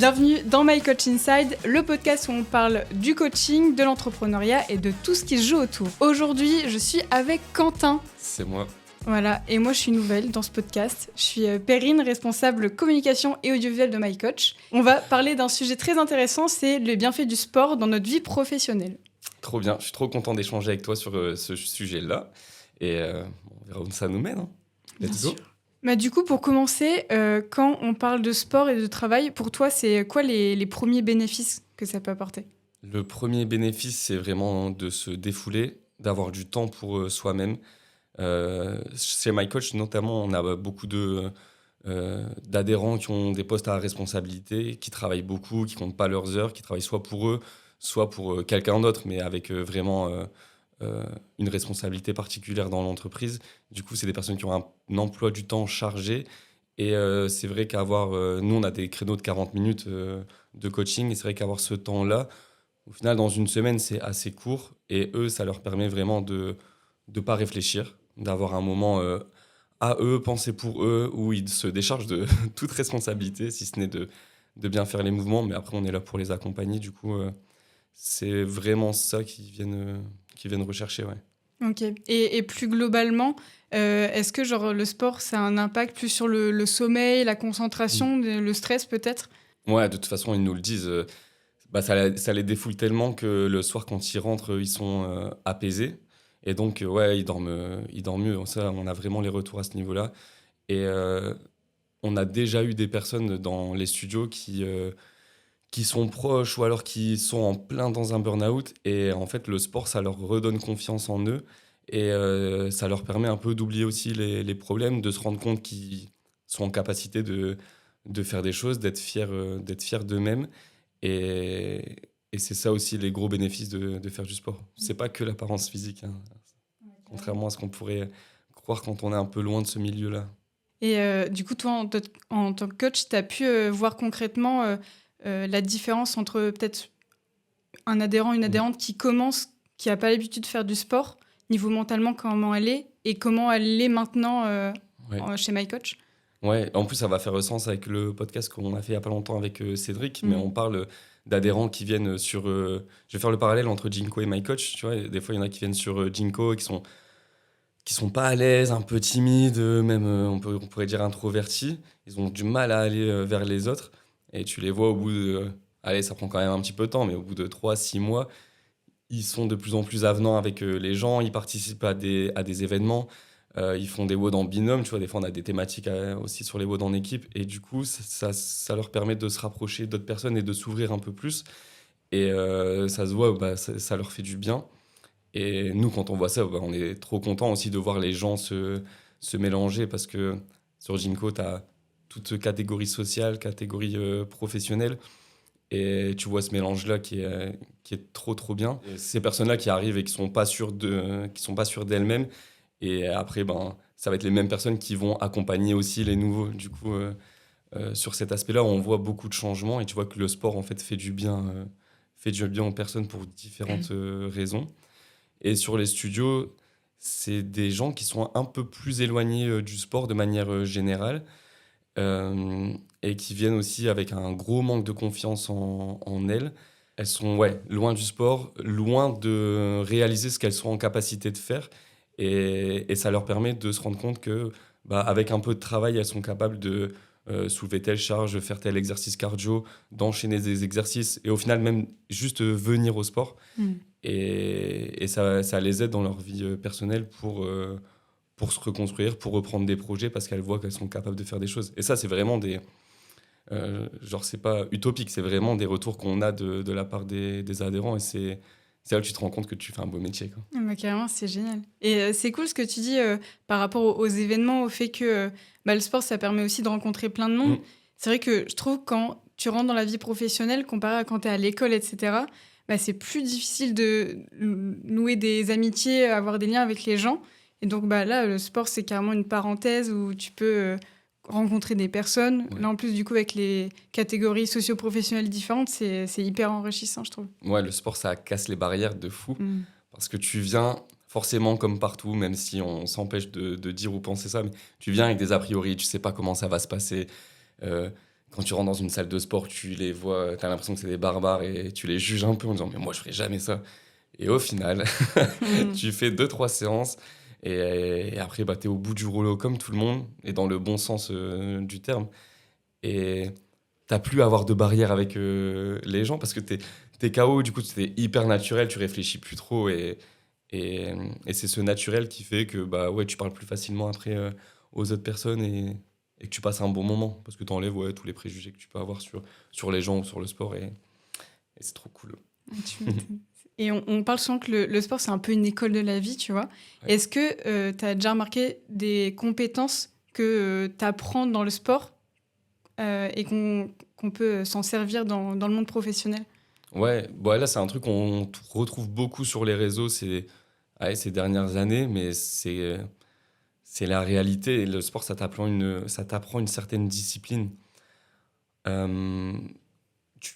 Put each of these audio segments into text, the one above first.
Bienvenue dans My Coach Inside, le podcast où on parle du coaching, de l'entrepreneuriat et de tout ce qui se joue autour. Aujourd'hui, je suis avec Quentin. C'est moi. Voilà, et moi je suis nouvelle dans ce podcast. Je suis Perrine, responsable communication et audiovisuel de My Coach. On va parler d'un sujet très intéressant, c'est le bienfait du sport dans notre vie professionnelle. Trop bien, je suis trop content d'échanger avec toi sur ce sujet-là. Et on verra où ça nous mène. Let's go. Du coup, pour commencer, quand on parle de sport et de travail, pour toi, c'est quoi les premiers bénéfices que ça peut apporter ? Le premier bénéfice, c'est vraiment de se défouler, d'avoir du temps pour soi-même. Chez My Coach, notamment, on a beaucoup d'adhérents qui ont des postes à responsabilité, qui travaillent beaucoup, qui comptent pas leurs heures, qui travaillent soit pour eux, soit pour quelqu'un d'autre, mais avec vraiment une responsabilité particulière dans l'entreprise. Du coup, c'est des personnes qui ont un emploi du temps chargé. Et c'est vrai nous, on a des créneaux de 40 minutes de coaching. Et c'est vrai qu'avoir ce temps-là, au final, dans une semaine, c'est assez court. Et eux, ça leur permet vraiment de ne pas réfléchir, d'avoir un moment à eux, penser pour eux, où ils se déchargent de toute responsabilité, si ce n'est de bien faire les mouvements. Mais après, on est là pour les accompagner. Du coup, c'est vraiment ça qu'ils viennent rechercher. Ouais. Ok. Et plus globalement, est-ce que le sport, ça a un impact plus sur le sommeil, la concentration, le stress peut-être ? Ouais, de toute façon, ils nous le disent. Ça les défoule tellement que le soir, quand ils rentrent, ils sont apaisés. Et donc, ouais, ils dorment mieux. Ça, on a vraiment les retours à ce niveau-là. Et on a déjà eu des personnes dans les studios qui sont proches ou alors qui sont en plein dans un burn-out. Et en fait, le sport, ça leur redonne confiance en eux. Et ça leur permet un peu d'oublier aussi les problèmes, de se rendre compte qu'ils sont en capacité de faire des choses, d'être fiers d'eux-mêmes. Et c'est ça aussi les gros bénéfices de faire du sport. C'est pas que l'apparence physique, hein, contrairement à ce qu'on pourrait croire quand on est un peu loin de ce milieu-là. Et du coup, toi, en tant que coach, tu as pu voir concrètement la différence entre peut-être un adhérent, une adhérente qui n'a pas l'habitude de faire du sport, niveau mentalement, comment elle est, et comment elle est maintenant chez My Coach. Ouais, en plus, ça va faire sens avec le podcast qu'on a fait il n'y a pas longtemps avec Cédric, mais on parle d'adhérents qui viennent sur... je vais faire le parallèle entre Jinko et My Coach, tu vois, des fois, il y en a qui viennent sur Jinko et qui sont pas à l'aise, un peu timides, même on pourrait dire introvertis. Ils ont du mal à aller vers les autres. Et tu les vois au bout de... allez, ça prend quand même un petit peu de temps, mais au bout de 3-6 mois, ils sont de plus en plus avenants avec les gens, ils participent à des événements, ils font des WOD en binôme, tu vois, des fois on a des thématiques aussi sur les WOD en équipe, et du coup, ça leur permet de se rapprocher d'autres personnes et de s'ouvrir un peu plus. Et ça se voit, ça leur fait du bien. Et nous, quand on voit ça, on est trop content aussi de voir les gens se mélanger, parce que sur Jinko, tu as toute catégorie sociale, catégorie professionnelle, et tu vois ce mélange-là qui est trop, trop bien. Et ces personnes-là qui arrivent et qui sont pas sûres d'elles-mêmes, et après, ça va être les mêmes personnes qui vont accompagner aussi les nouveaux. Du coup, sur cet aspect-là, on voit beaucoup de changements, et tu vois que le sport, en fait, fait du bien aux personnes pour différentes raisons. Et sur les studios, c'est des gens qui sont un peu plus éloignés du sport de manière générale, et qui viennent aussi avec un gros manque de confiance en elles. Elles sont loin du sport, loin de réaliser ce qu'elles sont en capacité de faire. Et ça leur permet de se rendre compte que, avec un peu de travail, elles sont capables de soulever telle charge, faire tel exercice cardio, d'enchaîner des exercices, et au final même juste venir au sport. Et ça les aide dans leur vie personnelle pour se reconstruire, pour reprendre des projets, parce qu'elles voient qu'elles sont capables de faire des choses. Et ça, c'est vraiment c'est pas utopique, c'est vraiment des retours qu'on a de la part des adhérents, et c'est là que tu te rends compte que tu fais un beau métier, quoi. Carrément, c'est génial. Et c'est cool ce que tu dis par rapport aux événements, au fait que le sport, ça permet aussi de rencontrer plein de monde. C'est vrai que je trouve quand tu rentres dans la vie professionnelle, comparé à quand tu es à l'école, etc., c'est plus difficile de nouer des amitiés, avoir des liens avec les gens. Et donc là, le sport, c'est carrément une parenthèse où tu peux rencontrer des personnes. Ouais. Là, en plus, du coup, avec les catégories socio-professionnelles différentes, c'est hyper enrichissant, je trouve. Ouais, le sport, ça casse les barrières de fou. Parce que tu viens, forcément, comme partout, même si on s'empêche de dire ou penser ça, mais tu viens avec des a priori, tu sais pas comment ça va se passer. quand tu rentres dans une salle de sport, tu les vois, tu as l'impression que c'est des barbares et tu les juges un peu en disant mais moi je ferai jamais ça. Et au final, tu fais 2-3 séances et après bah, tu es au bout du rouleau comme tout le monde et dans le bon sens du terme. Et t'as plus à avoir de barrière avec les gens parce que t'es KO, du coup c'est hyper naturel, tu réfléchis plus trop et, et c'est ce naturel qui fait que bah, ouais, tu parles plus facilement après aux autres personnes et que tu passes un bon moment parce que t'enlèves ouais, tous les préjugés que tu peux avoir sur les gens ou sur le sport et c'est trop cool. Tu m'étonnes. Et on parle souvent que le sport, c'est un peu une école de la vie, tu vois. Ouais. Est-ce que tu as déjà remarqué des compétences que tu apprends dans le sport et qu'on peut s'en servir dans le monde professionnel? Ouais, bon, là c'est un truc qu'on retrouve beaucoup sur les réseaux ces dernières années, mais c'est la réalité. Et le sport, ça t'apprend une certaine discipline. Euh, tu,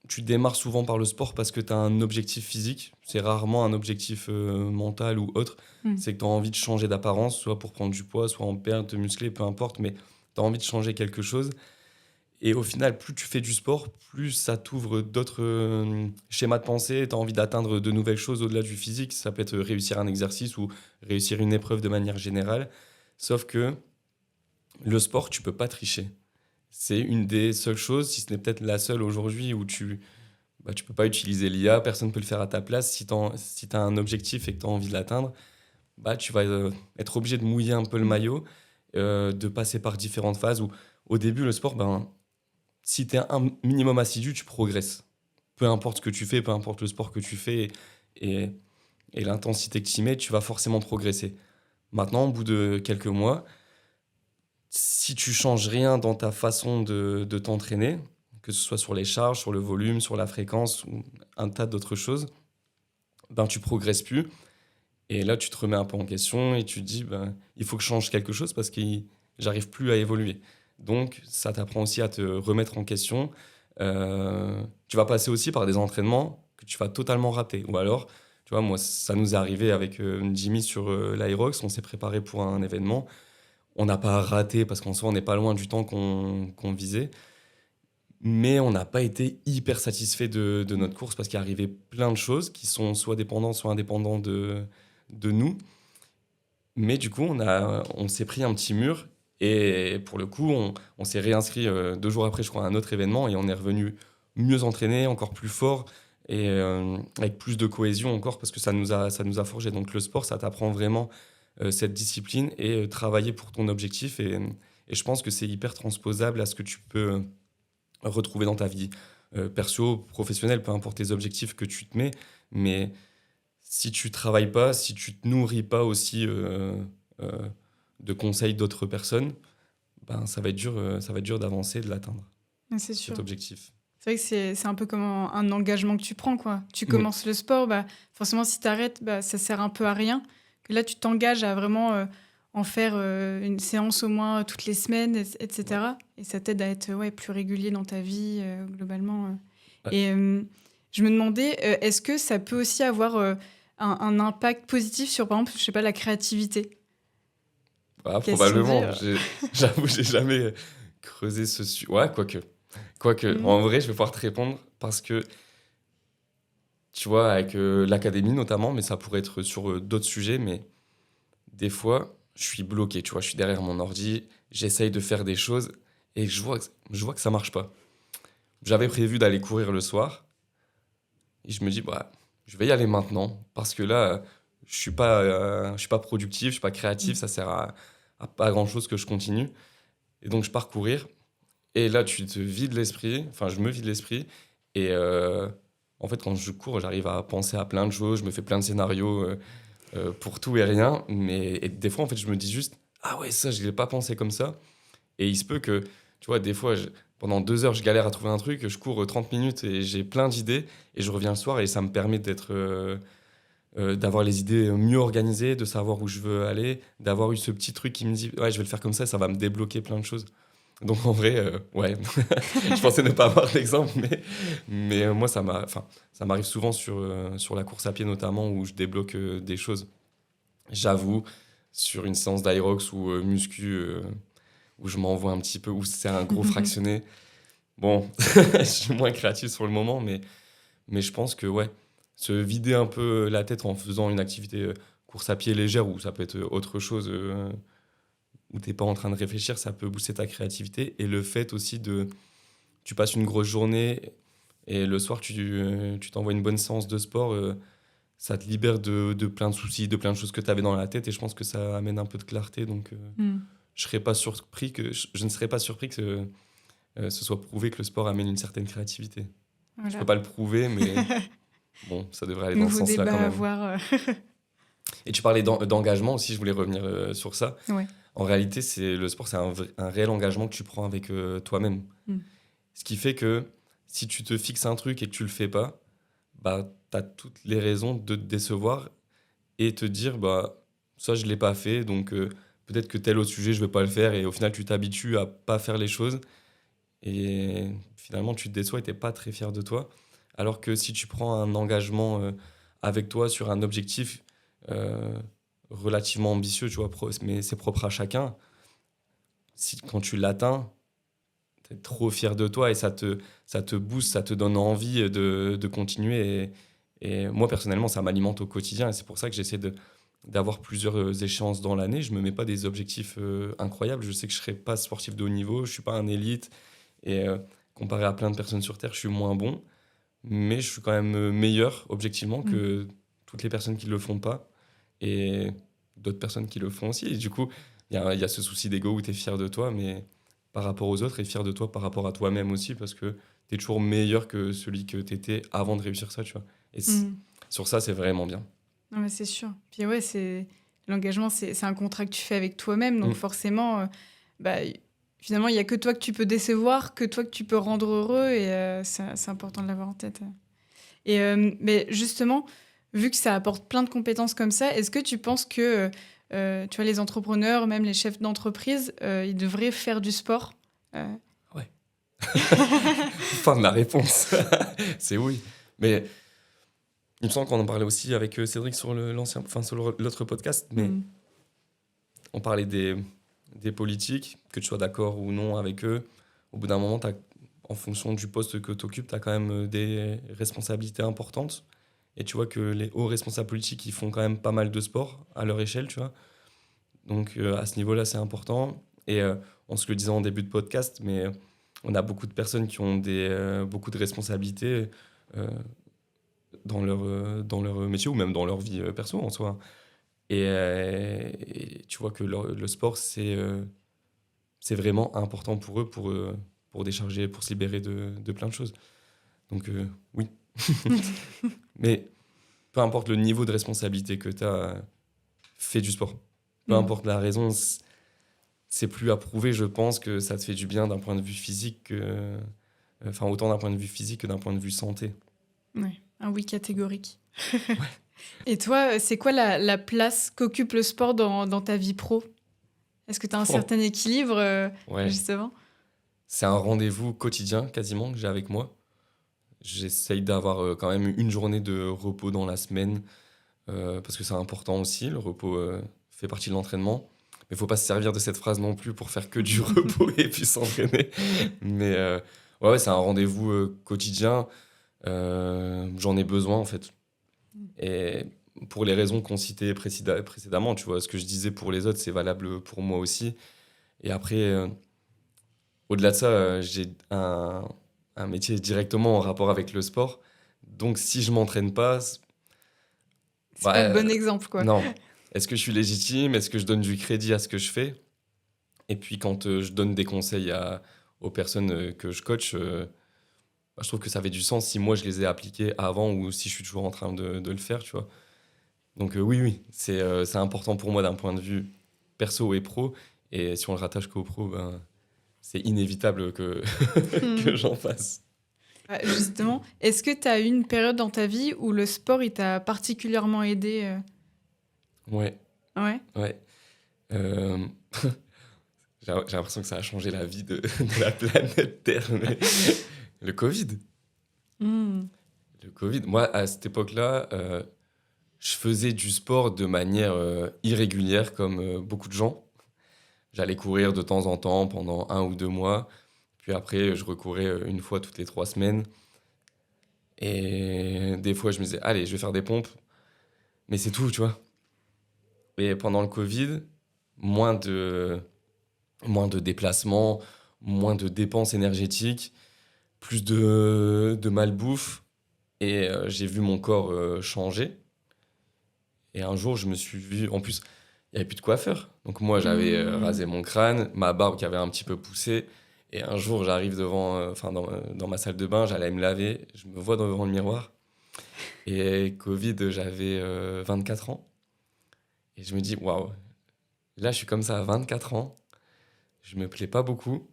tu démarres souvent par le sport parce que tu as un objectif physique. C'est rarement un objectif mental ou autre. Mm. C'est que tu as envie de changer d'apparence, soit pour prendre du poids, soit en perdre, te muscler, peu importe, mais tu as envie de changer quelque chose. Et au final, plus tu fais du sport, plus ça t'ouvre d'autres schémas de pensée. Tu as envie d'atteindre de nouvelles choses au-delà du physique. Ça peut être réussir un exercice ou réussir une épreuve de manière générale. Sauf que le sport, tu peux pas tricher. C'est une des seules choses, si ce n'est peut-être la seule aujourd'hui, où tu peux pas utiliser l'IA, personne ne peut le faire à ta place. Si tu as un objectif et que tu as envie de l'atteindre, bah, tu vas être obligé de mouiller un peu le maillot, de passer par différentes phases. Où, au début, le sport, ben, si tu es un minimum assidu, tu progresses. Peu importe ce que tu fais, peu importe le sport que tu fais et, et l'intensité que tu y mets, tu vas forcément progresser. Maintenant, au bout de quelques mois, si tu changes rien dans ta façon de t'entraîner, que ce soit sur les charges, sur le volume, sur la fréquence ou un tas d'autres choses, ben tu progresses plus. Et là, tu te remets un peu en question et tu te dis, ben, il faut que je change quelque chose parce que j'arrive plus à évoluer. Donc, ça t'apprend aussi à te remettre en question. Tu vas passer aussi par des entraînements que tu vas totalement rater. Ou alors, tu vois, moi, ça nous est arrivé avec Jimmy sur l'Aerox. On s'est préparé pour un événement. On n'a pas raté parce qu'en soi, on n'est pas loin du temps qu'on visait. Mais on n'a pas été hyper satisfait de notre course parce qu'il arrivait plein de choses qui sont soit dépendantes, soit indépendantes de nous. Mais du coup, on s'est pris un petit mur et pour le coup, on s'est réinscrit 2 jours après, je crois, à un autre événement et on est revenu mieux entraîné, encore plus fort et avec plus de cohésion encore parce que ça nous a forgé. Donc le sport, ça t'apprend vraiment cette discipline et travailler pour ton objectif. Et je pense que c'est hyper transposable à ce que tu peux retrouver dans ta vie perso, professionnelle, peu importe les objectifs que tu te mets. Mais si tu travailles pas, si tu te nourris pas aussi euh, de conseils d'autres personnes, ben ça va être dur d'avancer, de l'atteindre, Ah, c'est sûr. cet objectif. C'est vrai que c'est un peu comme un engagement que tu prends, quoi. Tu Oui, commences le sport, bah, forcément, si tu arrêtes, bah, ça sert un peu à rien. Que là, tu t'engages à vraiment en faire une séance au moins toutes les semaines, etc. Et ça t'aide à être ouais, plus régulier dans ta vie, globalement. ouais. Et je me demandais, est-ce que ça peut aussi avoir un impact positif sur, par exemple, je sais pas, la créativité? Ah, Question probablement. dure. J'avoue, j'ai jamais creusé ce sujet. Ouais, quoique. Quoique, Mhm. en vrai, je vais pouvoir te répondre parce que, tu vois, avec l'académie notamment, mais ça pourrait être sur d'autres sujets, mais des fois, je suis bloqué, tu vois, je suis derrière mon ordi, j'essaye de faire des choses et je vois que ça marche pas. J'avais prévu d'aller courir le soir et je me dis, bah, je vais y aller maintenant parce que là, je suis pas productif, je suis pas créatif, ça sert à pas grand-chose que je continue. Et donc, je pars courir et là, tu te vides l'esprit, enfin, je me vide l'esprit et en fait, quand je cours, j'arrive à penser à plein de choses, je me fais plein de scénarios. Pour tout et rien. Et des fois, en fait, je me dis juste, ah ouais, ça, je l'ai pas pensé comme ça. Et il se peut que, tu vois, des fois, pendant 2 heures, je galère à trouver un truc, je cours 30 minutes et j'ai plein d'idées. Et je reviens le soir et ça me permet d'avoir les idées mieux organisées, de savoir où je veux aller, d'avoir eu ce petit truc qui me dit, ouais, je vais le faire comme ça va me débloquer plein de choses. Donc en vrai, ouais, je pensais ne pas avoir d'exemple, mais moi, enfin, ça m'arrive souvent sur la course à pied notamment où je débloque des choses. J'avoue, sur une séance d'Aerox ou muscu où je m'envoie un petit peu, où c'est un gros fractionné. Bon, je suis moins créatif sur le moment, mais je pense que se vider un peu la tête en faisant une activité course à pied légère, ou ça peut être autre chose où t'es pas en train de réfléchir, ça peut booster ta créativité. Et le fait aussi tu passes une grosse journée et le soir tu t'envoies une bonne séance de sport, ça te libère de plein de soucis, de plein de choses que tu avais dans la tête, et je pense que ça amène un peu de clarté. Donc je ne serais pas surpris que ce soit prouvé que le sport amène une certaine créativité. Voilà. Je peux pas le prouver, mais bon, ça devrait aller dans ce Nouveau sens-là débat quand à même. voir. Et tu parlais d'engagement aussi, je voulais revenir sur ça. Ouais. En réalité, le sport, c'est un réel engagement que tu prends avec toi-même. Ce qui fait que si tu te fixes un truc et que tu le fais pas, bah, tu as toutes les raisons de te décevoir et te dire, bah, ça, je l'ai pas fait, donc peut-être que tel autre sujet, je vais pas le faire. Et au final, tu t'habitues à pas faire les choses. Et finalement, tu te déçois et t'es pas très fier de toi. Alors que si tu prends un engagement avec toi sur un objectif relativement ambitieux, tu vois, mais c'est propre à chacun, quand tu l'atteins, tu es trop fier de toi et ça te booste, ça te donne envie de continuer. Et moi, personnellement, ça m'alimente au quotidien, et c'est pour ça que j'essaie d'avoir plusieurs échéances dans l'année. Je me mets pas des objectifs incroyables. Je sais que je serai pas sportif de haut niveau, je suis pas un élite, et comparé à plein de personnes sur Terre, je suis moins bon, mais je suis quand même meilleur objectivement que toutes les personnes qui le font pas, et d'autres personnes qui le font aussi. Et du coup, il y a ce souci d'ego où tu es fier de toi, mais par rapport aux autres, et fier de toi par rapport à toi-même aussi, parce que tu es toujours meilleur que celui que tu étais avant de réussir ça, tu vois. Et sur ça, c'est vraiment bien. Non, mais c'est sûr. Puis l'engagement, c'est un contrat que tu fais avec toi-même, donc forcément, finalement, il n'y a que toi que tu peux décevoir, que toi que tu peux rendre heureux, et c'est important de l'avoir en tête. Et mais justement, vu que ça apporte plein de compétences comme ça, est-ce que tu penses que tu vois, les entrepreneurs, même les chefs d'entreprise, ils devraient faire du sport Ouais. Fin de la réponse. C'est oui. Mais il me semble qu'on en parlait aussi avec Cédric sur sur l'autre podcast, mais on parlait des politiques, que tu sois d'accord ou non avec eux. Au bout d'un moment, en fonction du poste que tu occupes, tu as quand même des responsabilités importantes. Et tu vois que les hauts responsables politiques, ils font quand même pas mal de sport à leur échelle, tu vois. Donc à ce niveau-là, c'est important. Et on se le disait en début de podcast, mais on a beaucoup de personnes qui ont beaucoup de responsabilités dans leur métier, ou même dans leur vie perso en soi. Et tu vois que le sport, c'est vraiment important pour eux, pour décharger, pour se libérer de plein de choses. Donc oui. Mais peu importe le niveau de responsabilité que tu as, fais du sport. Peu importe la raison, c'est plus à prouver, je pense, que ça te fait du bien d'un point de vue physique, autant d'un point de vue physique que d'un point de vue santé. Ouais, un oui catégorique. Ouais. Et toi, c'est quoi la place qu'occupe le sport dans ta vie pro ? Est-ce que tu as un certain équilibre, justement ? C'est un rendez-vous quotidien, quasiment, que j'ai avec moi. J'essaye d'avoir quand même une journée de repos dans la semaine, parce que c'est important aussi. Le repos fait partie de l'entraînement. Mais il ne faut pas se servir de cette phrase non plus pour faire que du repos et puis s'entraîner. Mais c'est un rendez-vous quotidien. J'en ai besoin, en fait. Et pour les raisons qu'on citait précédemment, tu vois, ce que je disais pour les autres, c'est valable pour moi aussi. Et après, au-delà de ça, j'ai un métier directement en rapport avec le sport. Donc, si je m'entraîne pas... C'est pas le bon exemple, quoi. Non. Est-ce que je suis légitime ? Est-ce que je donne du crédit à ce que je fais ? Et puis, quand je donne des conseils aux personnes que je coach, je trouve que ça avait du sens si moi, je les ai appliqués avant ou si je suis toujours en train de le faire, tu vois. Donc oui, c'est important pour moi d'un point de vue perso et pro. Et si on le rattache qu'au pro, c'est inévitable que j'en fasse. Justement, est-ce que tu as eu une période dans ta vie où le sport il t'a particulièrement aidé Ouais. Ouais. J'ai l'impression que ça a changé la vie de la planète Terre. Mais le Covid. Le Covid. Moi, à cette époque-là, je faisais du sport de manière irrégulière, comme beaucoup de gens. J'allais courir de temps en temps pendant 1 ou 2 mois. Puis après, je recourais une fois toutes les 3 semaines. Et des fois, je me disais, allez, je vais faire des pompes. Mais c'est tout, tu vois. Et pendant le Covid, moins de, moins de déplacements, moins de dépenses énergétiques, plus de malbouffe. Et j'ai vu mon corps changer. Et un jour, je me suis vu... En plus, il n'y avait plus de coiffeur. Donc moi, j'avais rasé mon crâne, ma barbe qui avait un petit peu poussé. Et un jour, j'arrive dans ma salle de bain, j'allais me laver. Je me vois devant le miroir. Et Covid, j'avais 24 ans. Et je me dis, waouh, là, je suis comme ça à 24 ans. Je me plais pas beaucoup.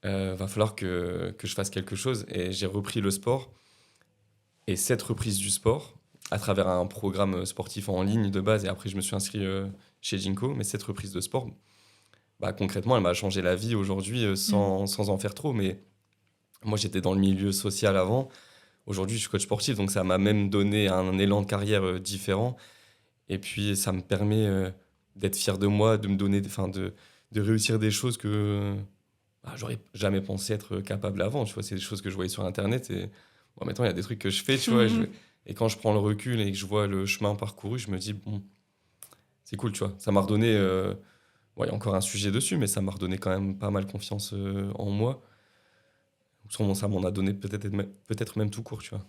Va falloir que je fasse quelque chose. Et j'ai repris le sport. Et cette reprise du sport, à travers un programme sportif en ligne de base, et après je me suis inscrit chez Jinko, mais cette reprise de sport, bah, concrètement, elle m'a changé la vie aujourd'hui sans en faire trop. Mais moi, j'étais dans le milieu social avant. Aujourd'hui, je suis coach sportif, donc ça m'a même donné un élan de carrière différent. Et puis, ça me permet d'être fier de moi, de me donner, de réussir des choses que j'aurais jamais pensé être capable avant. Tu vois, c'est des choses que je voyais sur Internet. Et bon, maintenant, il y a des trucs que je fais, tu vois. Et quand je prends le recul et que je vois le chemin parcouru, je me dis, bon, c'est cool, tu vois. Ça m'a redonné, il y a encore un sujet dessus, mais ça m'a redonné quand même pas mal confiance en moi. Ça m'en a donné peut-être même tout court, tu vois.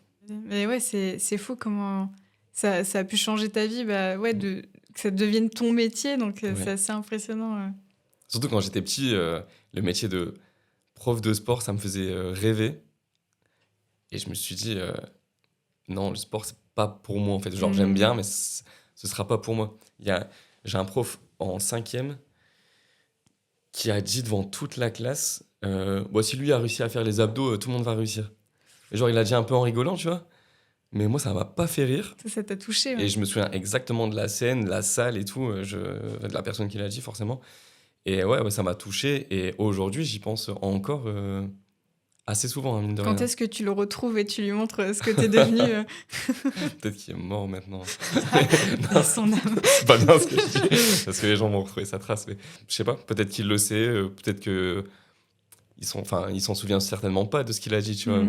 Mais ouais, c'est fou comment ça a pu changer ta vie, bah, ouais, que ça devienne ton métier, donc Ouais. c'est assez impressionnant. Surtout quand j'étais petit, le métier de prof de sport, ça me faisait rêver. Et je me suis dit, non, le sport, c'est pas pour moi, en fait. Genre, j'aime bien, mais ce sera pas pour moi. J'ai un prof en 5e qui a dit devant toute la classe, si lui a réussi à faire les abdos, tout le monde va réussir. Et genre, il a dit un peu en rigolant, tu vois. Mais moi, ça m'a pas fait rire. Ça t'a touché, ouais. Et je me souviens exactement de la scène, la salle et tout, de la personne qui l'a dit, forcément. Et ouais, ça m'a touché. Et aujourd'hui, j'y pense encore assez souvent, hein, mine de rien. Quand est-ce que tu le retrouves et tu lui montres ce que t'es devenu Peut-être qu'il est mort maintenant. Dans son âme. C'est pas bien ce que je dis, parce que les gens vont retrouver sa trace. Mais je sais pas, peut-être qu'il le sait, peut-être que il s'en souvient certainement pas de ce qu'il a dit, tu vois.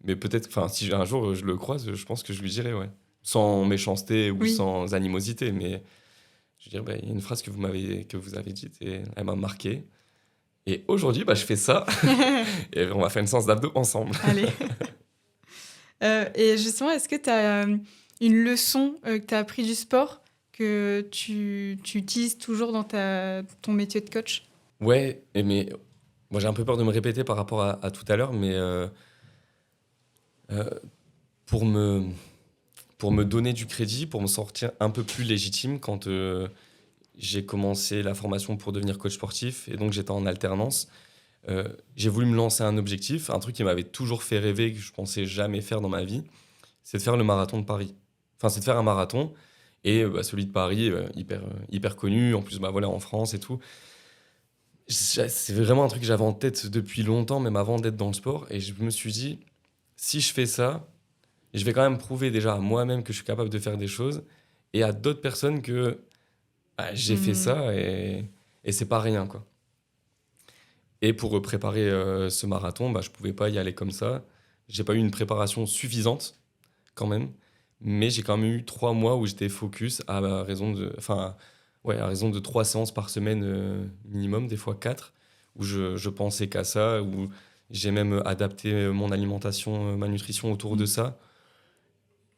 Mais peut-être, si un jour je le croise, je pense que je lui dirai, ouais. Sans méchanceté ou sans animosité, mais je dirais, il y a une phrase que vous avez dite et elle m'a marqué. Et aujourd'hui, je fais ça et on va faire une séance d'abdos ensemble. Allez. Et justement, est-ce que tu as une leçon que tu as appris du sport que tu utilises toujours dans ton métier de coach ? Ouais, mais moi j'ai un peu peur de me répéter par rapport à tout à l'heure, mais pour me donner du crédit, pour me sortir un peu plus légitime quand j'ai commencé la formation pour devenir coach sportif et donc j'étais en alternance, j'ai voulu me lancer un objectif, un truc qui m'avait toujours fait rêver, que je pensais jamais faire dans ma vie, c'est de faire le marathon de Paris. Enfin, c'est de faire un marathon et celui de Paris, hyper connu, en plus en France et tout. C'est vraiment un truc que j'avais en tête depuis longtemps, même avant d'être dans le sport. Et je me suis dit, si je fais ça, je vais quand même prouver déjà à moi-même que je suis capable de faire des choses et à d'autres personnes que j'ai fait ça et c'est pas rien, quoi. Et pour préparer ce marathon, je pouvais pas y aller comme ça. J'ai pas eu une préparation suffisante, quand même. Mais j'ai quand même eu 3 mois où j'étais focus à raison de 3 séances par semaine minimum, des fois 4, où je pensais qu'à ça, où j'ai même adapté mon alimentation, ma nutrition autour de ça.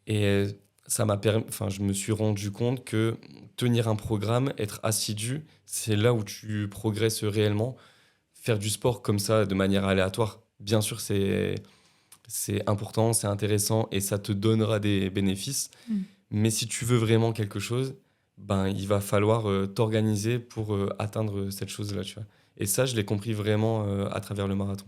Et ça m'a permis, je me suis rendu compte que tenir un programme, être assidu, c'est là où tu progresses réellement. Faire du sport comme ça, de manière aléatoire, bien sûr, c'est important, c'est intéressant et ça te donnera des bénéfices. Mais si tu veux vraiment quelque chose, il va falloir t'organiser pour atteindre cette chose-là, tu vois. Et ça, je l'ai compris vraiment à travers le marathon.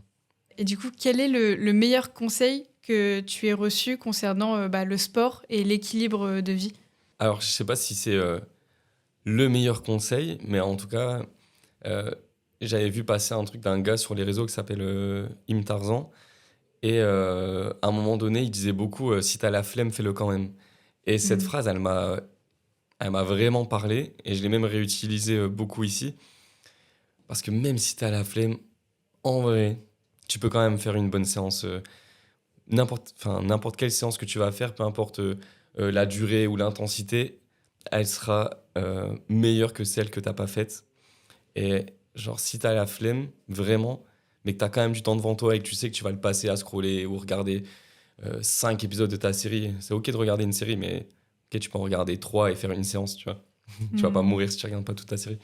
Et du coup, quel est le meilleur conseil que tu aies reçu concernant le sport et l'équilibre de vie ? Alors, je sais pas si c'est le meilleur conseil, mais en tout cas, j'avais vu passer un truc d'un gars sur les réseaux qui s'appelle Im Tarzan. Et à un moment donné, il disait beaucoup si t'as la flemme, fais-le quand même. Et cette phrase, elle m'a vraiment parlé et je l'ai même réutilisée beaucoup ici. Parce que même si t'as la flemme, en vrai, tu peux quand même faire une bonne séance. N'importe quelle séance que tu vas faire, peu importe la durée ou l'intensité, elle sera meilleure que celle que t'as pas faite. Et genre, si t'as la flemme, vraiment, mais que t'as quand même du temps devant toi et que tu sais que tu vas le passer à scroller ou regarder 5 épisodes de ta série, c'est ok de regarder une série, mais ok, tu peux en regarder 3 et faire une séance, tu vois. Tu vas pas mourir si tu regardes pas toute ta série.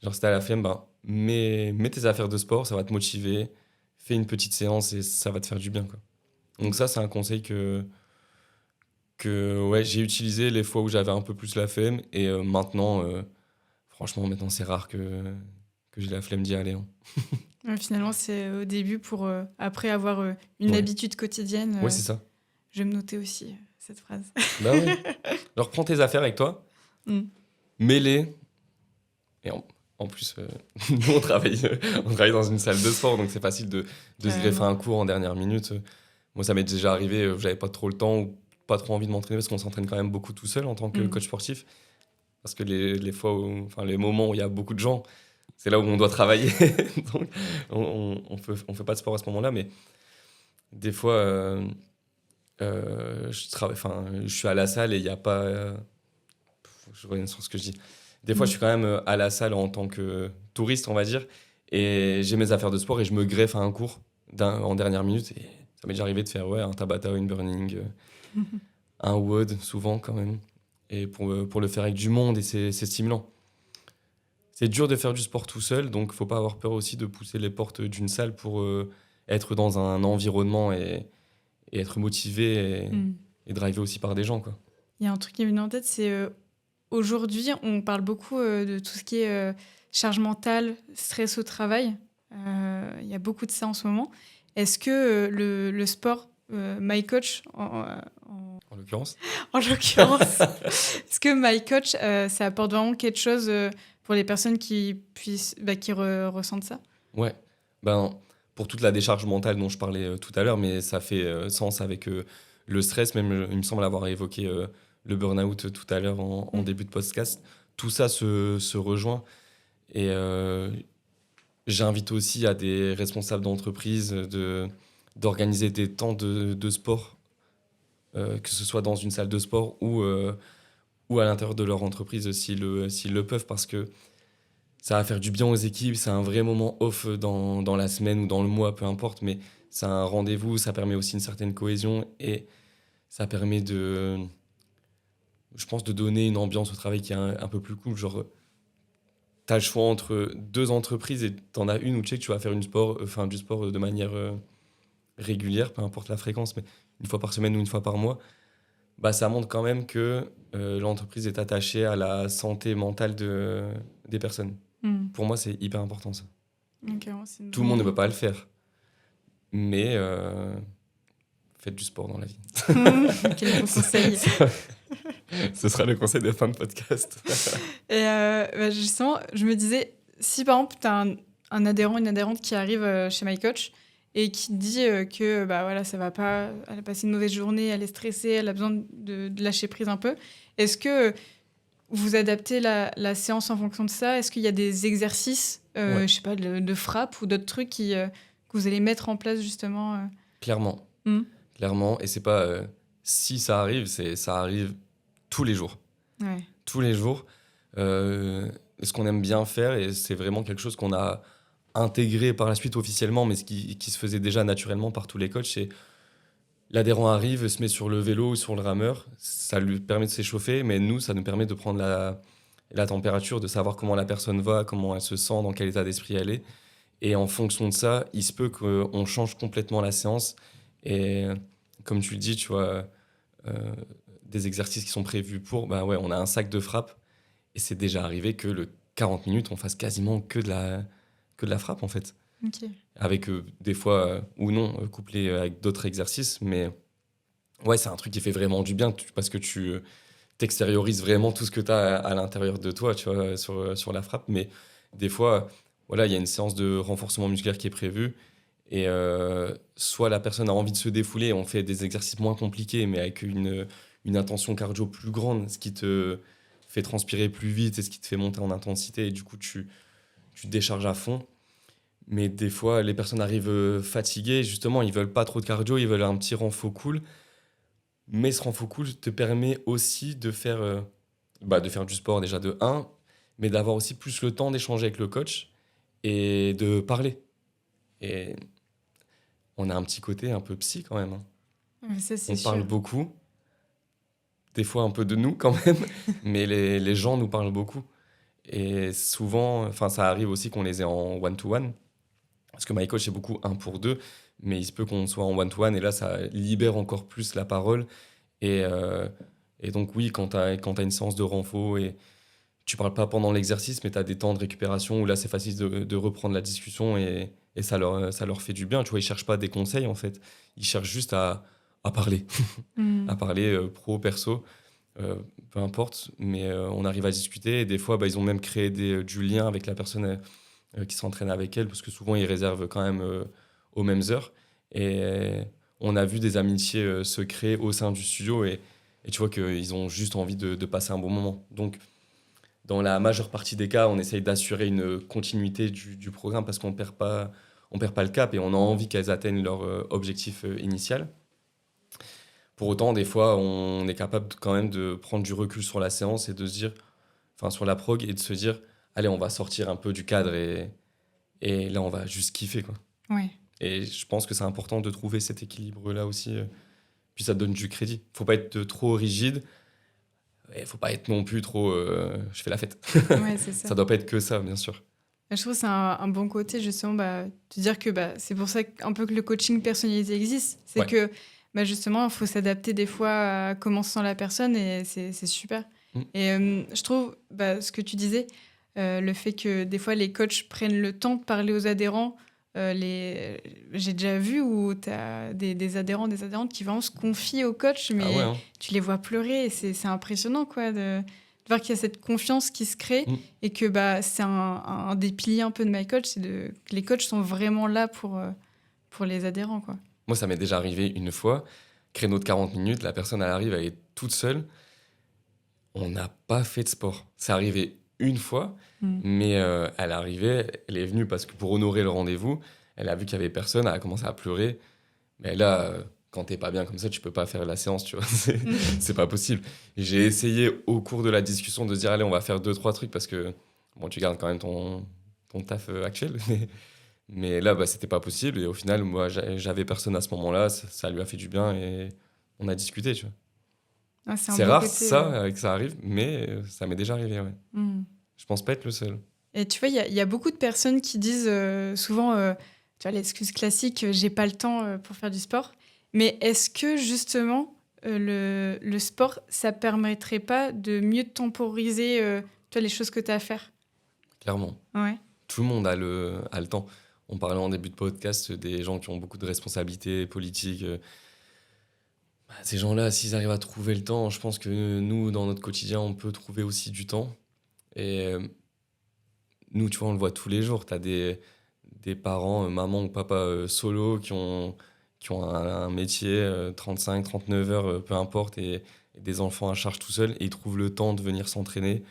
Genre, si t'as la flemme, ben, mets tes affaires de sport, ça va te motiver. Fais une petite séance et ça va te faire du bien, quoi. Donc ça, c'est un conseil que ouais, j'ai utilisé les fois où j'avais un peu plus la flemme. Et maintenant, franchement, maintenant, c'est rare que j'ai la flemme d'y aller, hein. Ouais, finalement, c'est au début pour après avoir une Ouais. habitude quotidienne. Ouais, c'est ça. Je vais me noter aussi cette phrase. Bah ouais. Alors, prends tes affaires avec toi, Mm. mets-les. Et en plus, nous, on travaille dans une salle de sport, donc c'est facile de se greffer un cours en dernière minute. Moi, ça m'est déjà arrivé, j'avais pas trop le temps ou pas trop envie de m'entraîner parce qu'on s'entraîne quand même beaucoup tout seul en tant que coach sportif. Parce que les fois les moments où il y a beaucoup de gens, c'est là où on doit travailler. Donc, on fait pas de sport à ce moment-là, mais des fois, je suis à la salle et il n'y a pas. Je reviens sur ce que je dis. Des fois, je suis quand même à la salle en tant que touriste, on va dire, et j'ai mes affaires de sport et je me greffe à un cours en dernière minute. Et ça m'est déjà arrivé de faire un Tabata, une burning, un WOD, souvent quand même. Et pour le faire avec du monde, et c'est stimulant. C'est dur de faire du sport tout seul, donc faut pas avoir peur aussi de pousser les portes d'une salle pour être dans un environnement et être motivé et drivé aussi par des gens, quoi. Il y a un truc qui me vient en tête, c'est aujourd'hui, on parle beaucoup de tout ce qui est charge mentale, stress au travail. Il y a beaucoup de ça en ce moment. Est-ce que le sport, My Coach, En l'occurrence. en l'occurrence, est-ce que My Coach, ça apporte vraiment quelque chose pour les personnes qui ressentent ça? Ouais. Ben, pour toute la décharge mentale dont je parlais tout à l'heure, mais ça fait sens avec le stress, même il me semble avoir évoqué le burn-out tout à l'heure en début de podcast. Tout ça se rejoint. Et j'invite aussi à des responsables d'entreprise d'organiser des temps de sport, que ce soit dans une salle de sport ou à l'intérieur de leur entreprise s'ils le peuvent, parce que ça va faire du bien aux équipes. C'est un vrai moment off dans la semaine ou dans le mois, peu importe, mais c'est un rendez-vous, ça permet aussi une certaine cohésion et ça permet je pense, de donner une ambiance au travail qui est un peu plus cool. Genre, t'as le choix entre deux entreprises et t'en as une où tu sais que tu vas faire du sport de manière régulière, peu importe la fréquence, mais une fois par semaine ou une fois par mois. Bah, ça montre quand même que l'entreprise est attachée à la santé mentale des personnes. Pour moi, c'est hyper important, ça. Okay, tout le monde ne peut pas le faire, mais faites du sport dans la vie. Quel bon conseil. Ce sera le conseil de fin de podcast. Et justement, je me disais, si par exemple, tu as un adhérent, une adhérente qui arrive chez My Coach et qui dit que voilà, ça va pas, elle a passé une mauvaise journée, elle est stressée, elle a besoin de lâcher prise un peu, est-ce que vous adaptez la séance en fonction de ça? Est-ce qu'il y a des exercices, je sais pas, de frappe ou d'autres trucs que vous allez mettre en place justement Clairement. Clairement. Et c'est pas si ça arrive, ça arrive tous les jours. Ouais. Tous les jours. Ce qu'on aime bien faire, et c'est vraiment quelque chose qu'on a intégré par la suite officiellement, mais ce qui se faisait déjà naturellement par tous les coachs, c'est l'adhérent arrive, se met sur le vélo ou sur le rameur, ça lui permet de s'échauffer, mais nous, ça nous permet de prendre la température, de savoir comment la personne va, comment elle se sent, dans quel état d'esprit elle est. Et en fonction de ça, il se peut qu'on change complètement la séance. Et comme tu le dis, tu vois, des exercices qui sont prévus on a un sac de frappe. Et c'est déjà arrivé que le 40 minutes, on fasse quasiment que de la frappe, en fait. Okay. Avec des fois, ou non, couplé avec d'autres exercices. Mais ouais, c'est un truc qui fait vraiment du bien parce que tu t'extériorises vraiment tout ce que tu as à l'intérieur de toi, tu vois, sur la frappe. Mais des fois, voilà, il y a une séance de renforcement musculaire qui est prévue. Et soit la personne a envie de se défouler, on fait des exercices moins compliqués, mais avec une intention cardio plus grande, ce qui te fait transpirer plus vite et ce qui te fait monter en intensité. Et du coup, tu tu te décharges à fond. Mais des fois, les personnes arrivent fatiguées. Justement, ils veulent pas trop de cardio, ils veulent un petit renfort cool. Mais ce renfort cool te permet aussi de faire du sport déjà de 1, mais d'avoir aussi plus le temps d'échanger avec le coach et de parler. Et on a un petit côté un peu psy quand même. Hein. Ouais, ça, c'est On sûr. parle beaucoup, des fois un peu de nous quand même, mais les gens nous parlent beaucoup. Et souvent, ça arrive aussi qu'on les ait en one-to-one, parce que my coach c'est beaucoup 1 pour 2, mais il se peut qu'on soit en one-to-one, et là ça libère encore plus la parole. Et, euh, et donc oui, quand t'as une séance de renfo, et tu parles pas pendant l'exercice, mais tu as des temps de récupération où là c'est facile de reprendre la discussion, et ça leur fait du bien. Tu vois, ils cherchent pas des conseils en fait, ils cherchent juste à parler, à parler pro, perso. Peu importe, mais on arrive à discuter, et des fois ils ont même créé du lien avec la personne qui s'entraîne avec elle, parce que souvent ils réservent quand même aux mêmes heures, et on a vu des amitiés se créer au sein du studio, et tu vois qu'ils ont juste envie de passer un bon moment. Donc dans la majeure partie des cas, on essaye d'assurer une continuité du programme, parce qu'on perd pas le cap, et on a envie qu'elles atteignent leur objectif initial. Pour autant, des fois, on est capable quand même de prendre du recul sur la séance, et de se dire, enfin sur la prog, et de se dire, allez, on va sortir un peu du cadre, et là, on va juste kiffer, quoi. Ouais. Et je pense que c'est important de trouver cet équilibre-là aussi. Puis ça te donne du crédit. Faut pas être trop rigide, et faut pas être non plus trop je fais la fête. Ouais, c'est ça. Ça doit pas être que ça, bien sûr. Je trouve que c'est un bon côté, justement, de dire que c'est pour ça un peu que le coaching personnalisé existe. C'est Ouais. que, justement, il faut s'adapter des fois à comment se sent la personne, et c'est super. Mm. Et je trouve, ce que tu disais, le fait que des fois les coachs prennent le temps de parler aux adhérents. J'ai déjà vu où tu as des adhérents, des adhérentes qui vraiment se confient au coach, mais Ah ouais, hein. tu les vois pleurer, et c'est impressionnant, quoi, de voir qu'il y a cette confiance qui se crée. Mm. Et que c'est un des piliers un peu de My Coach, c'est que les coachs sont vraiment là pour les adhérents, quoi. Moi, ça m'est déjà arrivé une fois, créneau de 40 minutes, la personne, elle arrive, elle est toute seule. On n'a pas fait de sport. C'est arrivé une fois, mais elle arrivait, elle est venue parce que pour honorer le rendez-vous, elle a vu qu'il y avait personne, elle a commencé à pleurer. Mais là, quand t'es pas bien comme ça, tu peux pas faire la séance, tu vois. C'est pas possible. Et j'ai essayé au cours de la discussion de se dire, allez, on va faire 2-3 trucs, parce que bon, tu gardes quand même ton taf actuel. Mais là, c'était pas possible. Et au final, moi, j'avais personne à ce moment-là. Ça lui a fait du bien, et on a discuté, tu vois. Ah, c'est un C'est beau rare côté, ça, que ça arrive, mais ça m'est déjà arrivé, ouais. Je pense pas être le seul. Et tu vois, il y a beaucoup de personnes qui disent souvent, tu vois, l'excuse classique, j'ai pas le temps pour faire du sport. Mais est-ce que justement, le sport, ça permettrait pas de mieux temporiser tu vois, les choses que tu as à faire? Clairement. Ouais. Tout le monde a le temps. On parlait en début de podcast des gens qui ont beaucoup de responsabilités politiques. Ces gens-là, s'ils arrivent à trouver le temps, je pense que nous, dans notre quotidien, on peut trouver aussi du temps. Et nous, tu vois, on le voit tous les jours. Tu as des parents, maman ou papa solo, qui ont un métier, 35, 39 heures, peu importe, et des enfants à charge tout seuls, et ils trouvent le temps de venir s'entraîner,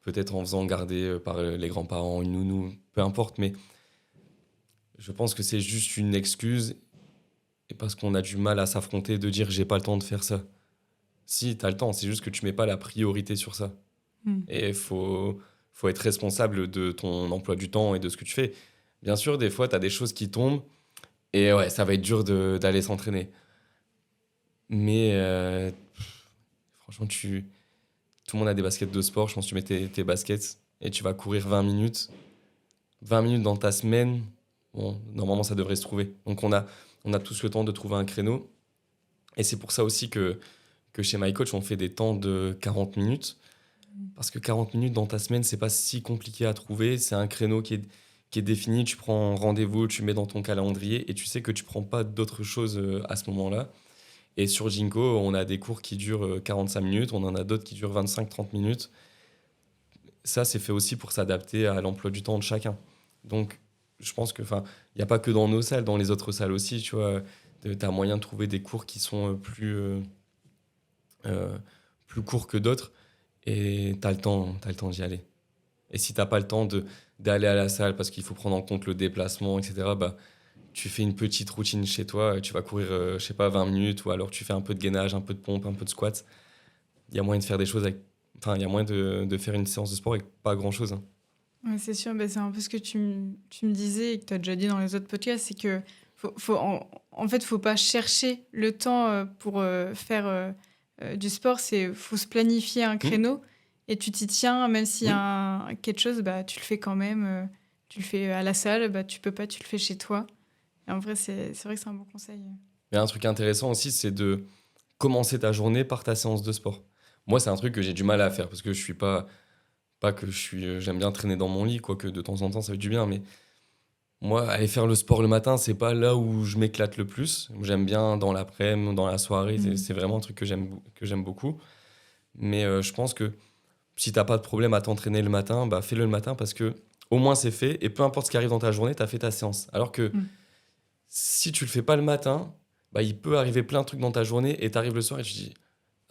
peut-être en faisant garder par les grands-parents, une nounou, peu importe. Mais je pense que c'est juste une excuse, et parce qu'on a du mal à s'affronter, de dire j'ai pas le temps de faire ça. Si, t'as le temps, c'est juste que tu mets pas la priorité sur ça. Et il faut être responsable de ton emploi du temps et de ce que tu fais. Bien sûr, des fois, t'as des choses qui tombent, et ouais, ça va être dur d'aller s'entraîner. Mais franchement, tout le monde a des baskets de sport. Je pense que tu mets tes baskets et tu vas courir 20 minutes. 20 minutes dans ta semaine, bon, normalement, ça devrait se trouver. Donc, on a tous le temps de trouver un créneau. Et c'est pour ça aussi que chez My Coach, on fait des temps de 40 minutes. Parce que 40 minutes dans ta semaine, c'est pas si compliqué à trouver. C'est un créneau qui est défini. Tu prends rendez-vous, tu mets dans ton calendrier, et tu sais que tu prends pas d'autres choses à ce moment-là. Et sur Jinko, on a des cours qui durent 45 minutes. On en a d'autres qui durent 25-30 minutes. Ça, c'est fait aussi pour s'adapter à l'emploi du temps de chacun. Donc, je pense que, il n'y a pas que dans nos salles, dans les autres salles aussi, tu vois, tu as moyen de trouver des cours qui sont plus courts que d'autres, et tu as le temps d'y aller. Et si t'as pas le temps d'aller à la salle parce qu'il faut prendre en compte le déplacement, etc., bah, tu fais une petite routine chez toi, tu vas courir, je sais pas, 20 minutes, ou alors tu fais un peu de gainage, un peu de pompe, un peu de squat. Il y a moyen de faire des choses Enfin, il y a moyen de faire une séance de sport avec pas grand-chose. Hein. Ouais, c'est sûr, c'est un peu ce que tu me disais et que tu as déjà dit dans les autres podcasts, c'est que en fait, faut pas chercher le temps pour faire du sport, faut se planifier un créneau et tu t'y tiens, même s'il y a quelque chose, bah, tu le fais quand même. Tu le fais à la salle, bah, tu peux pas, tu le fais chez toi. Et en vrai, c'est vrai que c'est un bon conseil. Mais un truc intéressant aussi, c'est de commencer ta journée par ta séance de sport. Moi, c'est un truc que j'ai du mal à faire parce que je suis pas que j'aime bien traîner dans mon lit, quoique de temps en temps ça fait du bien, mais moi, aller faire le sport le matin, c'est pas là où je m'éclate le plus. J'aime bien dans l'après-midi, dans la soirée, c'est vraiment un truc que j'aime beaucoup. Mais je pense que si t'as pas de problème à t'entraîner le matin, bah fais-le le matin parce que au moins c'est fait et peu importe ce qui arrive dans ta journée, t'as fait ta séance. Alors que si tu le fais pas le matin, bah il peut arriver plein de trucs dans ta journée et t'arrives le soir et tu te dis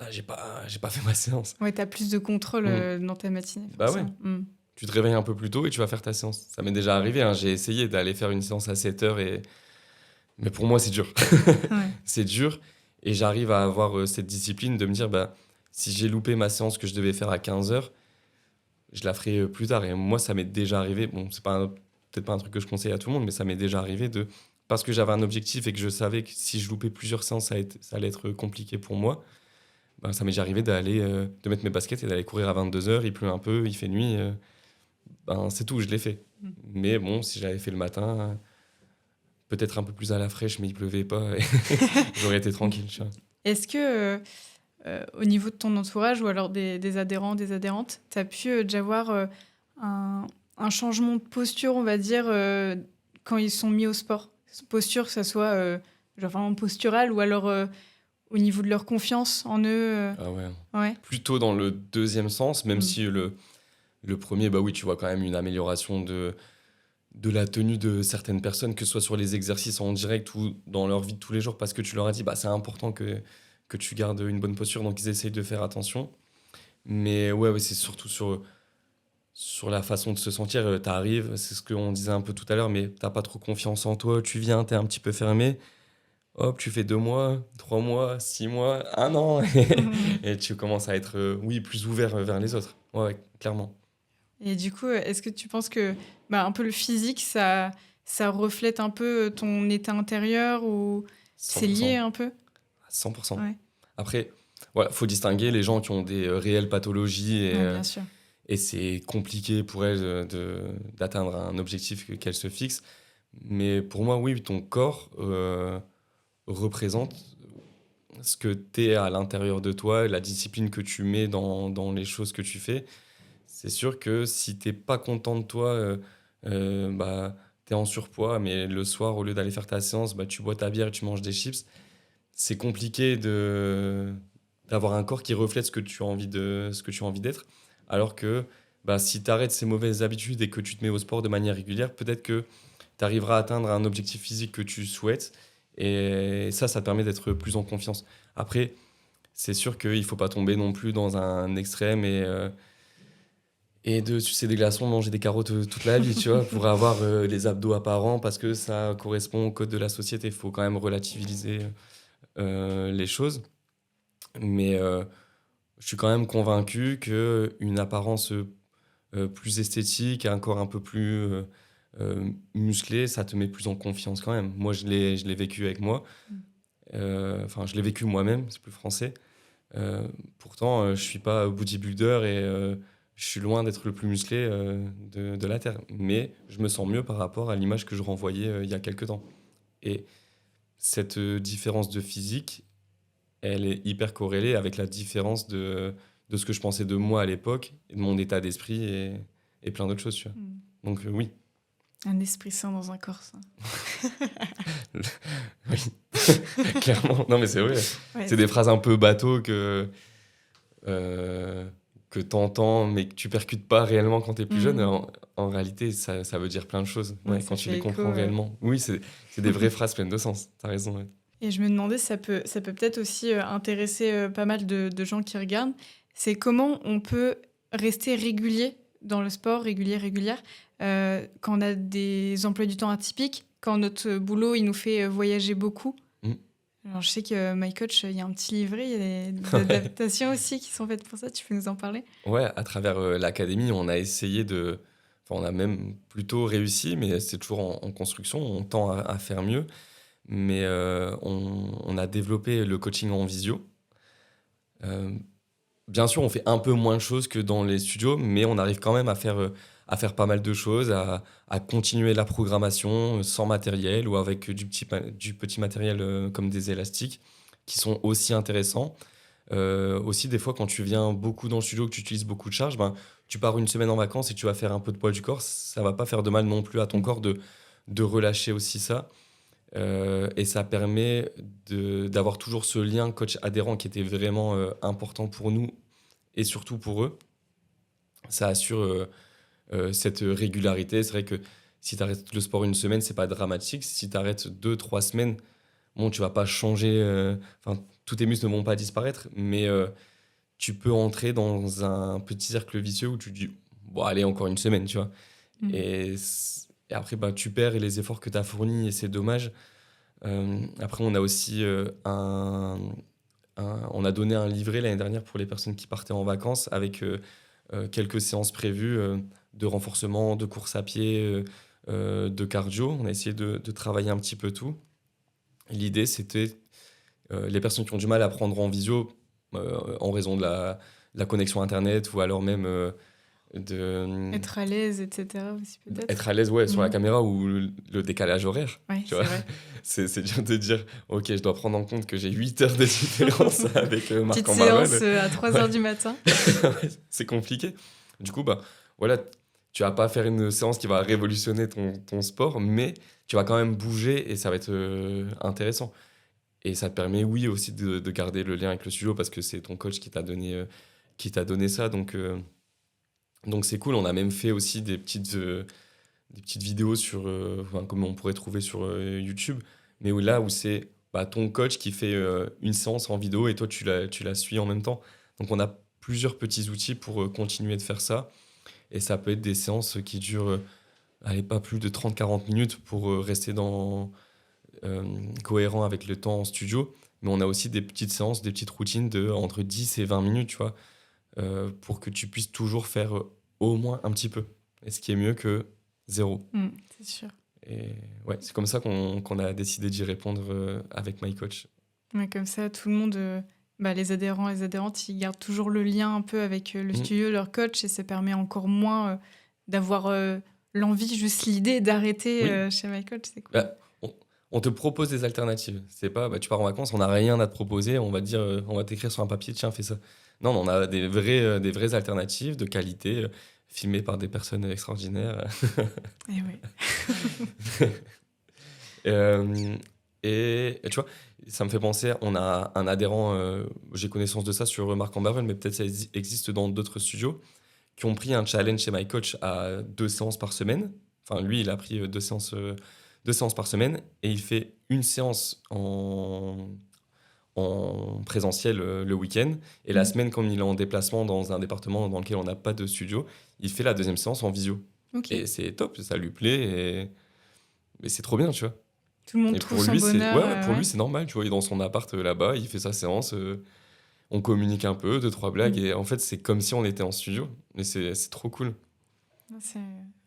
ah, j'ai pas fait ma séance. Ouais, t'as plus de contrôle dans ta matinée. Bah ouais. Tu te réveilles un peu plus tôt et tu vas faire ta séance. Ça m'est déjà arrivé, hein. J'ai essayé d'aller faire une séance à 7h mais pour moi c'est dur. Ouais. C'est dur et j'arrive à avoir cette discipline de me dire bah si j'ai loupé ma séance que je devais faire à 15h, je la ferai plus tard. Et moi, ça m'est déjà arrivé. Bon, c'est peut-être pas un truc que je conseille à tout le monde, mais ça m'est déjà arrivé parce que j'avais un objectif et que je savais que si je loupais plusieurs séances, ça allait être compliqué pour moi. Ben, ça m'est déjà arrivé de mettre mes baskets et d'aller courir à 22h. Il pleut un peu, il fait nuit. Ben, c'est tout, je l'ai fait. Mais bon, si j'avais fait le matin, peut-être un peu plus à la fraîche, mais il pleuvait pas. J'aurais été tranquille. Tu vois. Est-ce que au niveau de ton entourage ou alors des adhérents, des adhérentes, tu as pu déjà voir un changement de posture, on va dire, quand ils sont mis au sport? Posture, que ça soit genre vraiment posturale ou alors au niveau de leur confiance en eux. Ah ouais. Ouais. Plutôt dans le deuxième sens, même si le premier, bah oui, tu vois quand même une amélioration de la tenue de certaines personnes, que ce soit sur les exercices en direct ou dans leur vie de tous les jours, parce que tu leur as dit, bah, c'est important que tu gardes une bonne posture, donc ils essayent de faire attention. Mais ouais, c'est surtout sur la façon de se sentir. T'arrives, c'est ce qu'on disait un peu tout à l'heure, mais t'as pas trop confiance en toi, tu viens, t'es un petit peu fermé. Hop, tu fais 2 mois, 3 mois, 6 mois, 1 an, et tu commences à être, plus ouvert vers les autres. Ouais, clairement. Et du coup, est-ce que tu penses que un peu le physique, ça reflète un peu ton état intérieur ou c'est 100%. lié un peu? 100%. Ouais. Après, voilà, faut distinguer les gens qui ont des réelles pathologies Ouais, bien sûr. et c'est compliqué pour elles d'atteindre un objectif qu'elles se fixent. Mais pour moi, oui, ton corps représente ce que tu es à l'intérieur de toi, la discipline que tu mets dans les choses que tu fais. C'est sûr que si t'es pas content de toi, bah, tu es en surpoids, mais le soir, au lieu d'aller faire ta séance, bah, tu bois ta bière et tu manges des chips. C'est compliqué d'avoir un corps qui reflète ce que tu as envie d'être. Alors que bah, si tu arrêtes ces mauvaises habitudes et que tu te mets au sport de manière régulière, peut-être que tu arriveras à atteindre un objectif physique que tu souhaites. Et ça te permet d'être plus en confiance. Après, c'est sûr qu'il ne faut pas tomber non plus dans un extrême et de sucer des glaçons, manger des carottes toute la vie, tu vois, pour avoir les abdos apparents, parce que ça correspond au code de la société. Il faut quand même relativiser les choses. Mais je suis quand même convaincu qu'une apparence plus esthétique, un corps un peu plus musclé, ça te met plus en confiance quand même. Moi, je l'ai vécu avec moi. Enfin, je l'ai vécu moi-même, c'est plus français. Pourtant, je suis pas bodybuilder et je suis loin d'être le plus musclé de la Terre. Mais je me sens mieux par rapport à l'image que je renvoyais il y a quelques temps. Et cette différence de physique, elle est hyper corrélée avec la différence de ce que je pensais de moi à l'époque, et de mon état d'esprit et plein d'autres choses. Tu vois. Donc oui. Un esprit sain dans un corps sain. Oui, clairement. Non mais c'est vrai. Ouais, c'est des phrases un peu bateau que t'entends mais que tu percutes pas réellement quand t'es plus jeune. En réalité, ça veut dire plein de choses quand tu les comprends réellement. Oui, c'est des vraies phrases pleines de sens. T'as raison. Ouais. Et je me demandais, ça peut peut-être aussi intéresser pas mal de gens qui regardent, c'est comment on peut rester régulier dans le sport, régulière, quand on a des emplois du temps atypiques, quand notre boulot il nous fait voyager beaucoup. Alors, je sais que My Coach, il y a un petit livret, il y a des adaptations aussi qui sont faites pour ça. Tu peux nous en parler? Ouais, à travers l'académie, on a essayé de. Enfin, on a même plutôt réussi, mais c'est toujours en construction. On tend à faire mieux. Mais on a développé le coaching en visio. Euh, Bien sûr, on fait un peu moins de choses que dans les studios, mais on arrive quand même à faire pas mal de choses, à continuer la programmation sans matériel ou avec du petit matériel comme des élastiques qui sont aussi intéressants. Aussi, des fois, quand tu viens beaucoup dans le studio, que tu utilises beaucoup de charges, ben, tu pars une semaine en vacances et tu vas faire un peu de poids du corps, ça va pas faire de mal non plus à ton corps de relâcher aussi ça. Et ça permet d'avoir toujours ce lien coach-adhérent qui était vraiment important pour nous et surtout pour eux. Ça assure cette régularité. C'est vrai que si tu arrêtes le sport une semaine, c'est pas dramatique. Si tu arrêtes 2, 3 semaines, bon, tu vas pas changer. Enfin, tous tes muscles ne vont pas disparaître, mais tu peux entrer dans un petit cercle vicieux où tu te dis, bon, allez, encore une semaine, tu vois. Et après, bah, tu perds les efforts que tu as fournis et c'est dommage. Après, on a aussi on a donné un livret l'année dernière pour les personnes qui partaient en vacances avec quelques séances prévues de renforcement, de course à pied, de cardio. On a essayé de travailler un petit peu tout. L'idée, c'était les personnes qui ont du mal à prendre en visio en raison de la connexion Internet ou alors même Être à l'aise, etc. aussi peut-être. être à l'aise sur la caméra ou le décalage horaire. Ouais, tu vois. vrai. C'est dur de dire, ok, je dois prendre en compte que j'ai 8 heures de différence avec Marc Petite Ambarel. séance à 3h du matin. C'est compliqué. Du coup, bah, voilà, tu vas pas faire une séance qui va révolutionner ton sport, mais tu vas quand même bouger et ça va être intéressant. Et ça te permet, oui, aussi de garder le lien avec le studio parce que c'est ton coach qui t'a donné ça. Donc c'est cool. On a même fait aussi des petites vidéos comme on pourrait trouver sur YouTube, mais où c'est ton coach qui fait une séance en vidéo et toi tu la suis en même temps. Donc on a plusieurs petits outils pour continuer de faire ça. Et ça peut être des séances qui durent pas plus de 30-40 minutes pour rester cohérent avec le temps en studio. Mais on a aussi des petites séances, des petites routines de entre 10 et 20 minutes, tu vois, pour que tu puisses toujours faire au moins un petit peu. Et ce qui est mieux que 0. C'est sûr. Et ouais, c'est comme ça qu'on a décidé d'y répondre avec My Coach. Ouais, comme ça, tout le monde, les adhérents et les adhérentes, ils gardent toujours le lien un peu avec le studio, leur coach, et ça permet encore moins d'avoir l'envie, juste l'idée d'arrêter chez My Coach. C'est cool. On te propose des alternatives. C'est pas, tu pars en vacances, on n'a rien à te proposer, on va dire, on va t'écrire sur un papier, tiens, fais ça. Non, on a des vraies alternatives de qualité, filmées par des personnes extraordinaires. Et oui. Et tu vois, ça me fait penser, on a un adhérent, j'ai connaissance de ça sur Marc Ambarel, mais peut-être ça existe dans d'autres studios, qui ont pris un challenge chez My Coach à 2 séances par semaine. Enfin, lui, il a pris 2 séances par semaine et il fait une séance en présentiel le week-end. Et la semaine, comme il est en déplacement dans un département dans lequel on n'a pas de studio, il fait la deuxième séance en visio. Okay. Et c'est top, ça lui plaît. Et c'est trop bien, tu vois. Tout le monde et trouve son bonheur. Pour lui, c'est normal. Tu vois, il est dans son appart là-bas, il fait sa séance. On communique un peu, 2-3 blagues. Et en fait, c'est comme si on était en studio. Et c'est trop cool. C'est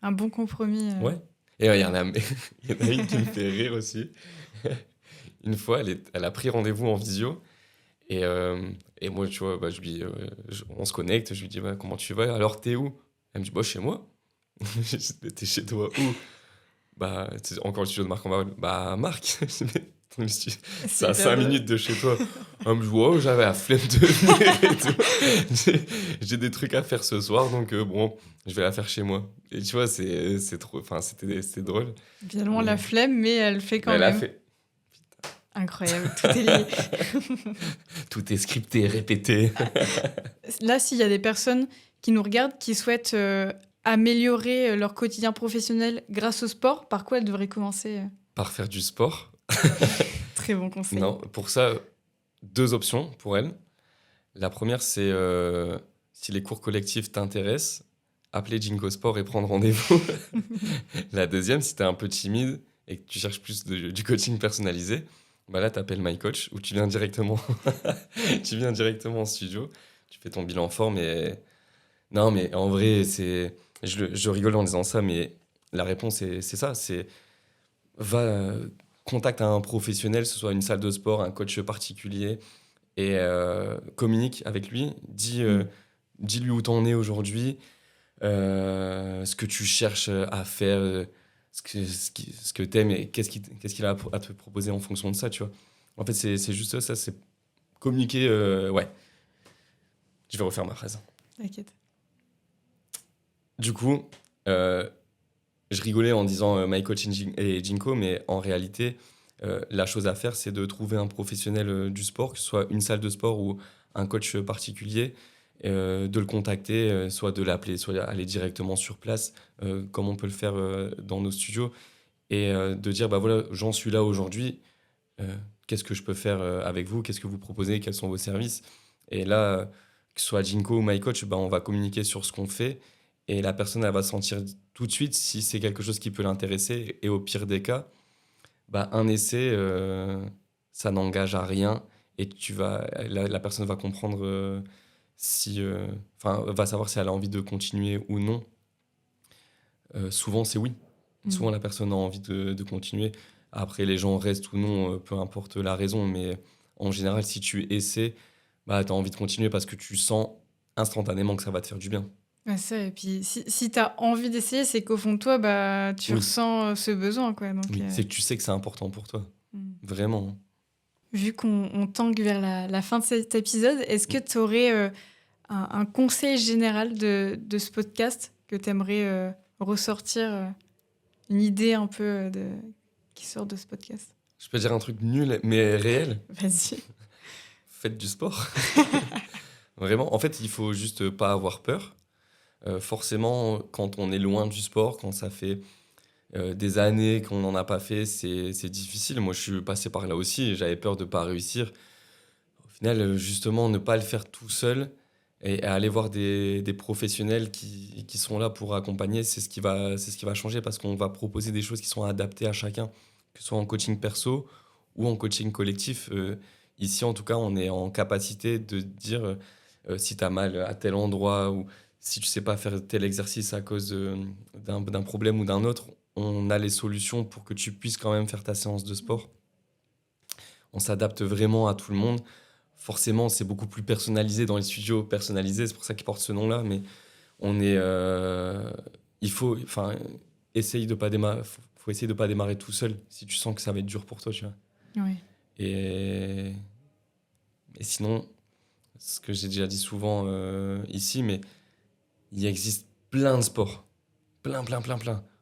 un bon compromis. Ouais. Et il y en a une qui me fait rire aussi. Une fois, elle a pris rendez-vous en visio. Et moi, tu vois, on se connecte. Je lui dis, comment tu vas? Alors, t'es où? Elle me dit, chez moi. T'es chez toi où? C'est encore le studio de Marc Ambarel. Marc, c'est à 5 minutes de chez toi. Elle me dit, j'avais la flemme de venir et tout. J'ai des trucs à faire ce soir, donc je vais la faire chez moi. Et tu vois, c'est trop. Enfin, c'était drôle. Bien loin la flemme, mais elle fait quand même. Elle a fait. Incroyable, tout est lié. Tout est scripté, répété. Là, s'il y a des personnes qui nous regardent, qui souhaitent améliorer leur quotidien professionnel grâce au sport, par quoi elles devraient commencer? Par faire du sport. Très bon conseil. Non, pour ça, 2 options pour elles. La première, c'est si les cours collectifs t'intéressent, appeler Jinko Sport et prendre rendez-vous. La deuxième, si tu es un peu timide et que tu cherches plus du coaching personnalisé, bah là, tu appelles MyCoach ou tu viens directement, tu viens directement en studio, tu fais ton bilan forme et... Non, mais en vrai, je rigole en disant ça, mais la réponse, c'est ça, c'est va, contacte un professionnel, que ce soit une salle de sport, un coach particulier, et communique avec lui, dis-lui où t'en es aujourd'hui, ce que tu cherches à faire, ce que t'aimes et qu'est-ce qu'il a à te proposer en fonction de ça, tu vois. En fait, c'est juste ça, c'est communiquer. Ouais, je vais refaire ma phrase. T'inquiète. Du coup, je rigolais en disant My Coach et Jinko, mais en réalité, la chose à faire, c'est de trouver un professionnel du sport, que ce soit une salle de sport ou un coach particulier, de le contacter, soit de l'appeler, soit aller directement sur place, comme on peut le faire dans nos studios, et de dire, bah voilà, j'en suis là aujourd'hui, qu'est-ce que je peux faire avec vous, qu'est-ce que vous proposez, quels sont vos services. Et là, que ce soit Jinko ou MyCoach, bah, on va communiquer sur ce qu'on fait, et la personne, elle va sentir tout de suite si c'est quelque chose qui peut l'intéresser, et au pire des cas, bah, un essai, ça n'engage à rien, et la personne va comprendre va savoir si elle a envie de continuer ou non. Souvent, c'est oui. Souvent, la personne a envie de continuer. Après, les gens restent ou non, peu importe la raison, mais en général, si tu essaies, bah, tu as envie de continuer parce que tu sens instantanément que ça va te faire du bien. Ouais, ça, et puis si tu as envie d'essayer, c'est qu'au fond de toi, bah, tu ressens ce besoin, quoi. Donc, oui, c'est que tu sais que c'est important pour toi. Vraiment. Vu qu'on tangue vers la fin de cet épisode, est-ce que tu aurais un conseil général de ce podcast que tu aimerais ressortir, une idée un peu qui sort de ce podcast? Je peux dire un truc nul, mais réel. Vas-y. Faites du sport. Vraiment. En fait, il faut juste pas avoir peur. Forcément, quand on est loin du sport, quand ça fait des années qu'on n'en a pas fait, c'est difficile. Moi, je suis passé par là aussi et j'avais peur de ne pas réussir. Au final, justement, ne pas le faire tout seul et aller voir des professionnels qui sont là pour accompagner, c'est ce qui va changer parce qu'on va proposer des choses qui sont adaptées à chacun, que ce soit en coaching perso ou en coaching collectif. Ici, en tout cas, on est en capacité de dire si tu as mal à tel endroit ou si tu sais pas faire tel exercice à cause d'un problème ou d'un autre, on a les solutions pour que tu puisses quand même faire ta séance de sport. On s'adapte vraiment à tout le monde. Forcément, c'est beaucoup plus personnalisé dans les studios personnalisés, c'est pour ça qu'ils portent ce nom-là, mais on est... il faut... Enfin, essayer de pas démarrer... faut essayer de pas démarrer tout seul si tu sens que ça va être dur pour toi, tu vois. Oui. Et sinon, ce que j'ai déjà dit souvent ici, mais il existe plein de sports. Plein.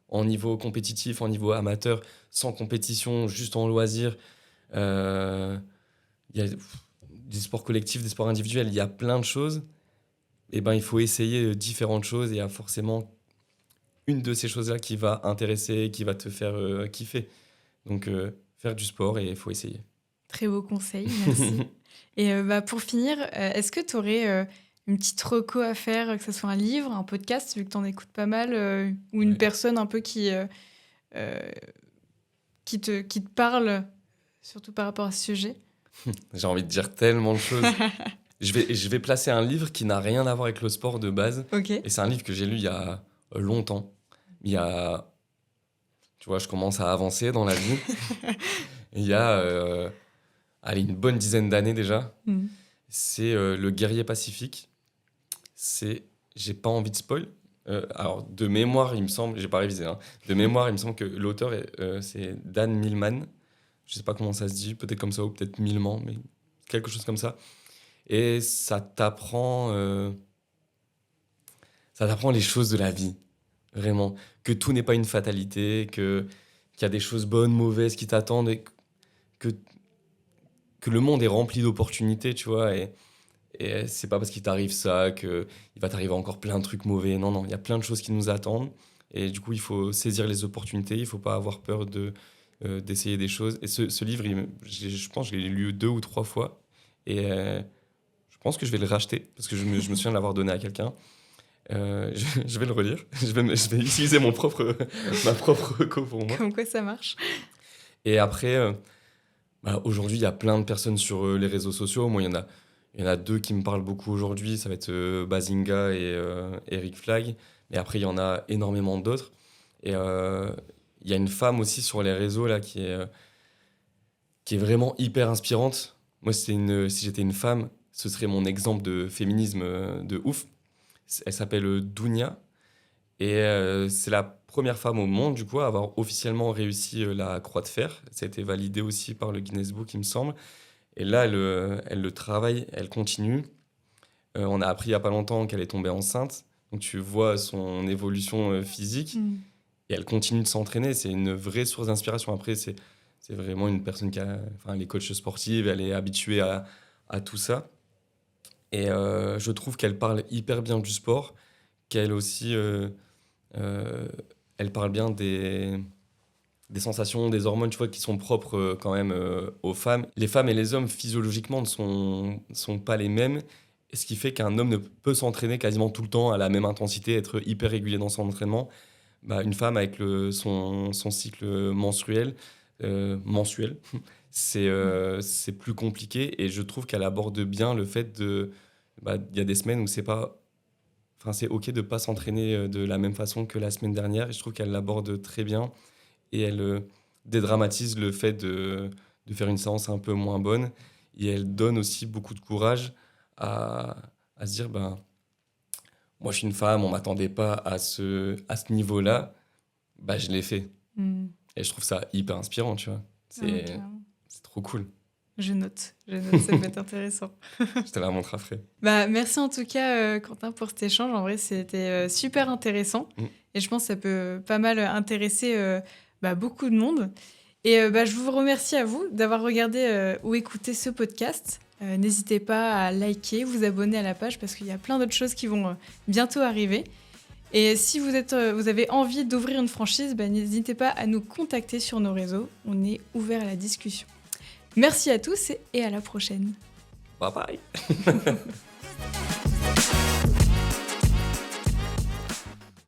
En niveau compétitif, en niveau amateur, sans compétition, juste en loisir. Il y a des sports collectifs, des sports individuels, il y a plein de choses. Et ben, il faut essayer différentes choses. Et il y a forcément une de ces choses-là qui va intéresser, qui va te faire kiffer. Donc, faire du sport et il faut essayer. Très beau conseil, merci. Et pour finir, est-ce que tu aurais une petite reco à faire, que ce soit un livre, un podcast, vu que tu en écoutes pas mal, ou une personne un peu qui te parle, surtout par rapport à ce sujet? J'ai envie de dire tellement de choses. Je vais placer un livre qui n'a rien à voir avec le sport de base. Okay. Et c'est un livre que j'ai lu il y a longtemps. Tu vois, je commence à avancer dans la vie. Il y a une bonne dizaine d'années déjà. C'est Le Guerrier Pacifique. J'ai pas envie de spoil. Alors, de mémoire, il me semble, j'ai pas révisé, hein, de mémoire, il me semble que l'auteur, c'est Dan Millman. Je sais pas comment ça se dit, peut-être comme ça ou peut-être Millman, mais quelque chose comme ça. Et ça t'apprend les choses de la vie, vraiment. Que tout n'est pas une fatalité, qu'il y a des choses bonnes, mauvaises qui t'attendent, et que le monde est rempli d'opportunités, tu vois. Et c'est pas parce qu'il t'arrive ça qu'il va t'arriver encore plein de trucs mauvais. Non, il y a plein de choses qui nous attendent. Et du coup, il faut saisir les opportunités, il faut pas avoir peur d'essayer des choses. Et ce livre, je pense que je l'ai lu 2 ou 3 fois. Et je pense que je vais le racheter, parce que je me souviens de l'avoir donné à quelqu'un. Je vais le relire. Je vais utiliser ma propre reco pour moi. Comme quoi ça marche. Et après, aujourd'hui, il y a plein de personnes sur les réseaux sociaux. Moi, il y en a deux qui me parlent beaucoup aujourd'hui. Ça va être Bazinga et Eric Flag. Mais après, il y en a énormément d'autres. Et il y a une femme aussi sur les réseaux là, qui est vraiment hyper inspirante. Moi, si j'étais une femme, ce serait mon exemple de féminisme de ouf. Elle s'appelle Dounia. Et c'est la première femme au monde, du coup, à avoir officiellement réussi la croix de fer. Ça a été validé aussi par le Guinness Book, il me semble. Et là, elle le travaille, elle continue. On a appris il n'y a pas longtemps qu'elle est tombée enceinte. Donc tu vois son évolution physique. Et elle continue de s'entraîner. C'est une vraie source d'inspiration. Après, c'est vraiment une personne elle est coach sportive, elle est habituée à tout ça. Et je trouve qu'elle parle hyper bien du sport, qu'elle aussi, elle parle bien des sensations, des hormones, tu vois, qui sont propres quand même aux femmes. Les femmes et les hommes, physiologiquement, ne sont pas les mêmes. Ce qui fait qu'un homme ne peut s'entraîner quasiment tout le temps à la même intensité, être hyper régulier dans son entraînement. Une femme, avec son cycle mensuel, c'est plus compliqué. Et je trouve qu'elle aborde bien le fait il y a des semaines où c'est OK de ne pas s'entraîner de la même façon que la semaine dernière. Et je trouve qu'elle l'aborde très bien. Et elle dédramatise le fait de faire une séance un peu moins bonne. Et elle donne aussi beaucoup de courage à se dire, moi je suis une femme, on ne m'attendait pas à ce niveau-là. Je l'ai fait. Et je trouve ça hyper inspirant, tu vois. C'est trop cool. Je note, ça peut être intéressant. Je te la montre après. Merci en tout cas, Quentin, pour cet échange. En vrai, c'était super intéressant. Et je pense que ça peut pas mal intéresser beaucoup de monde. Et je vous remercie à vous d'avoir regardé ou écouté ce podcast. N'hésitez pas à liker, vous abonner à la page parce qu'il y a plein d'autres choses qui vont bientôt arriver. Et si vous avez envie d'ouvrir une franchise, n'hésitez pas à nous contacter sur nos réseaux. On est ouvert à la discussion. Merci à tous et à la prochaine. Bye bye.